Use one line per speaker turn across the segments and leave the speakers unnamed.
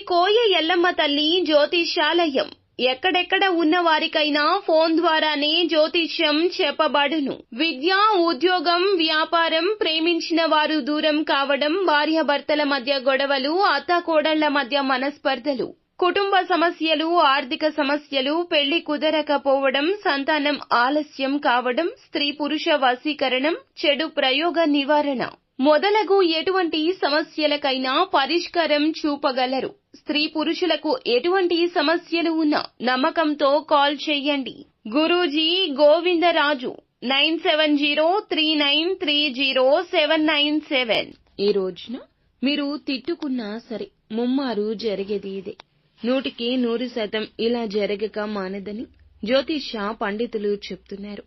కోయ ఎల్లమ్మ తల్లి జ్యోతిష్యాలయం ఎక్కడెక్కడ ఉన్న వారికైనా ఫోన్ ద్వారానే జ్యోతిష్యం చెప్పబడును. విద్య, ఉద్యోగం, వ్యాపారం, ప్రేమించిన వారు దూరం కావడం, భార్యాభర్తల మధ్య గొడవలు, అత్తాకోడళ్ల మధ్య మనస్పర్ధలు, కుటుంబ సమస్యలు, ఆర్థిక సమస్యలు, పెళ్లి కుదరకపోవడం, సంతానం ఆలస్యం కావడం, స్త్రీ పురుష వశీకరణం, చెడు ప్రయోగ నివారణ మొదలగు ఎటువంటి సమస్యలకైనా పరిష్కారం చూపగలరు. స్త్రీ పురుషులకు ఎటువంటి సమస్యలు ఉన్నా నమ్మకంతో కాల్ చేయండి. గురూజీ గోవిందరాజు 9703930797. ఈ రోజున మీరు తిట్టుకున్నా సరే ముమ్మారు జరిగేది ఇదే. 100% ఇలా జరగక మానదని జ్యోతిష పండితులు చెప్తున్నారు.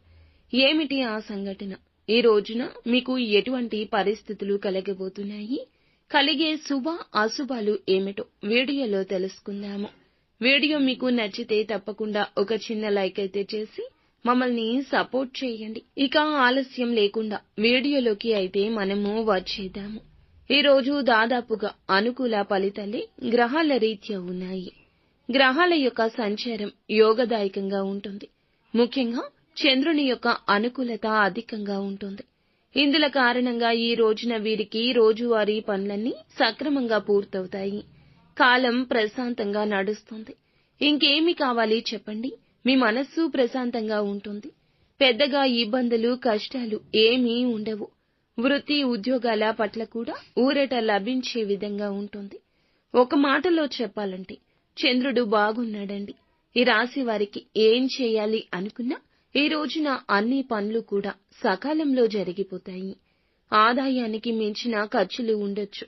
ఏమిటి ఆ సంఘటన? ఈ రోజున మీకు ఎటువంటి పరిస్థితులు కలగబోతున్నాయి, కలిగే శుభ అశుభాలు ఏమిటో వీడియోలో తెలుసుకుందాము. వీడియో మీకు నచ్చితే తప్పకుండా ఒక చిన్న లైక్ అయితే చేసి మమ్మల్ని సపోర్ట్ చేయండి. ఇక ఆలస్యం లేకుండా వీడియోలోకి అయితే మనము వచ్చేద్దాము. ఈ రోజు దాదాపుగా అనుకూల ఫలితాలే గ్రహాల రీత్యా ఉన్నాయి. గ్రహాల యొక్క సంచారం యోగదాయకంగా ఉంటుంది. ముఖ్యంగా చంద్రుని యొక్క అనుకూలత అధికంగా ఉంటుంది. ఇందుల కారణంగా ఈ రోజున వీరికి రోజువారీ పనులన్నీ సక్రమంగా పూర్తవుతాయి. కాలం ప్రశాంతంగా నడుస్తుంది. ఇంకేమి కావాలి చెప్పండి? మీ మనస్సు ప్రశాంతంగా ఉంటుంది. పెద్దగా ఇబ్బందులు, కష్టాలు ఏమీ ఉండవు. వృత్తి, ఉద్యోగాల పట్ల కూడా ఊరట లభించే విధంగా ఉంటుంది. ఒక మాటలో చెప్పాలంటే చంద్రుడు బాగున్నాడండి. ఈ రాశి వారికి ఏం చేయాలి అనుకున్నా ఈ రోజున అన్ని పనులు కూడా సకాలంలో జరిగిపోతాయి. ఆదాయానికి మించిన ఖర్చులు ఉండొచ్చు.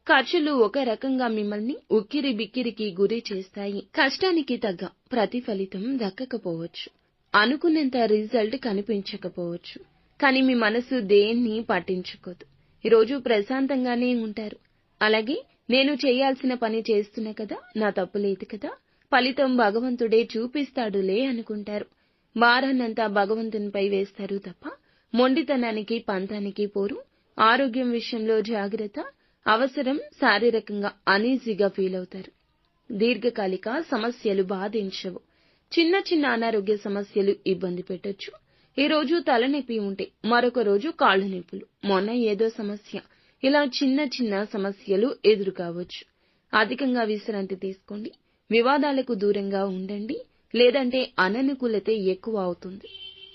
ఖర్చులు ఒక రకంగా మిమ్మల్ని ఉక్కిరి బిక్కిరికి గురి చేస్తాయి. కష్టానికి తగ్గ ప్రతిఫలితం దక్కకపోవచ్చు. అనుకున్నంత రిజల్ట్ కనిపించకపోవచ్చు. కానీ మీ మనసు దేన్ని పట్టించుకోదు. ఈరోజు ప్రశాంతంగానే ఉంటారు. అలాగే నేను చేయాల్సిన పని చేస్తున్నా కదా, నా తప్పు లేదు కదా, ఫలితం భగవంతుడే చూపిస్తాడులే అనుకుంటారు. భారాన్నంతా భగవంతునిపై వేస్తారు తప్ప మొండితనానికి, పంతానికి పోరు. ఆరోగ్యం విషయంలో జాగ్రత్త అవసరం. శారీరకంగా అనీజీగా ఫీల్ అవుతారు. దీర్ఘకాలిక సమస్యలు బాధించవు. చిన్న చిన్న అనారోగ్య సమస్యలు ఇబ్బంది పెట్టొచ్చు. ఈ రోజు తలనొప్పి ఉంటే మరొక రోజు కాళ్ల నొప్పులు, మొన్న ఏదో సమస్య, ఇలా చిన్న చిన్న సమస్యలు ఎదురు కావచ్చు. అధికంగా విశ్రాంతి తీసుకోండి. వివాదాలకు దూరంగా ఉండండి. లేదంటే అననుకూలత ఎక్కువ అవుతుంది.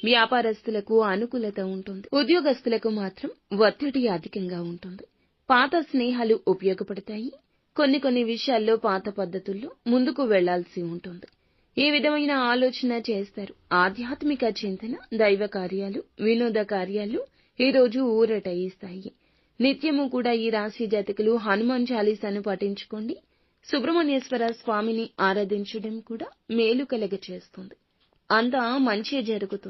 వ్యాపారస్తులకు అనుకూలత ఉంటుంది. ఉద్యోగస్తులకు మాత్రం ఒత్తిడి అధికంగా ఉంటుంది. పాత స్నేహాలు ఉపయోగపడతాయి. కొన్ని విషయాల్లో పాత పద్ధతుల్లో ముందుకు వెళ్లాల్సి ఉంటుంది. ఈ విధమైన ఆలోచన చేస్తారు. ఆధ్యాత్మిక చింతన, దైవ కార్యాలు, వినోద కార్యాలు ఈ రోజు ఊరట ఇస్తాయి. నిత్యము కూడా ఈ రాశి జాతకులు హనుమాన్ చాలీసాను పఠించుకోండి. సుబ్రహ్మణ్యేశ్వర స్వామిని ఆరాధించడం కూడా మేలు కలగ చేస్తుంది. అంతా మంచే జరుగుతుంది.